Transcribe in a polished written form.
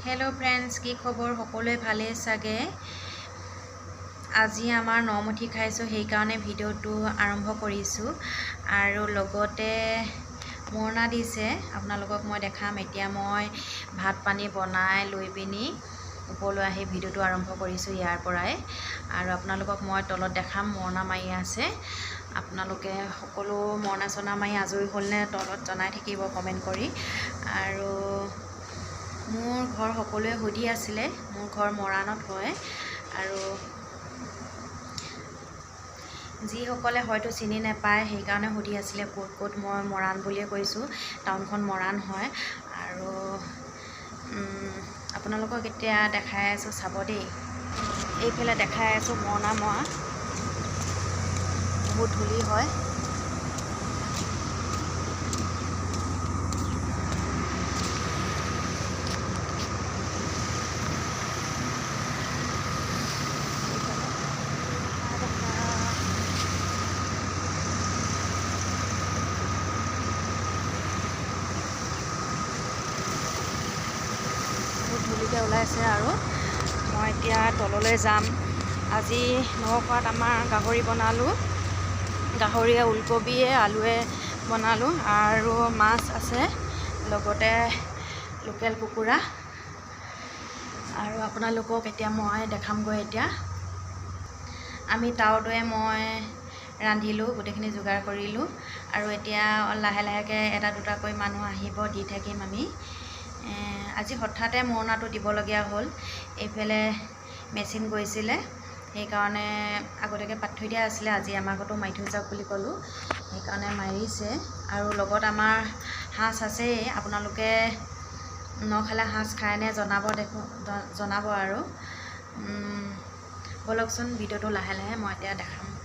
hello friends की खबर सकलोए भाले चागे আজি आमार नमुठी खाइছো সেই কাৰণে ভিডিওটো আৰম্ভ কৰিছো আৰু লগতে মৰণা দিছে আপোনালোকক মই দেখাম এতিয়া মই ভাত পানী বনাই লৈ পিনি ওপৰলৈ আহি ভিডিওটো আৰম্ভ কৰিছো ইয়াৰ পৰাই আৰু আপোনালোকক মই তলত দেখাম মৰণা মাৰি আছে আপোনালোকে সকলো মৰণা চনা মাৰি আজৰি হ'লনে তলত জনাই থাকিব কমেন্ট কৰি আৰু मोर घर सकलोए सुधि आसिले मोर घर मराणत है और जी सकले हयतो चिनि नापाय हेइ कारणे सुधि आसिले कोट कोट मैं मराण बुलिए কৈছো टाउनखन मराण है और आपनालोকক এতিয়া দেখাই আছো চাব দেই এইফালে দেখাই আছো মৰণা মৰা बहुत धूলি হয় ধুলিকে ওলাইছে আৰু মই এতিয়া তললৈ যাম আজি নখোৱাত আমাৰ গাহৰি বনালো গাহৰিয়ে উলকবিয়ে আলুৱে বনালো আৰু মাছ আছে লগতে লোকেল কুকুৰা আৰু আপোনালোকক এতিয়া মই দেখামগৈ এতিয়া আমি তাওদয়ে মই ৰান্ধিলো গোটেইখিনি যোগাৰ কৰিলো আৰু এতিয়া লাহে লাহেকে এটা দুটাকৈ মানুহ আহিব দি থাকিম আমি আজি হঠাতে মৰণাটো দিবলগীয়া হ'ল এইফালে মেচিন গৈছিলে সেই কাৰণে আগতেকে পাত থৈ দিয়া আছিলে আজি আমাৰ ঘৰটো মাৰি থৈ যাওক বুলি ক'লো সেই কাৰণে মাৰিছে আৰু লগত আমাৰ হাঁস আছে আপোনালোকে নখালে হাঁস খায়নে জনাব আৰু বলকচোন ভিডিওটো লাহে লাহে মই এতিয়া দেখাম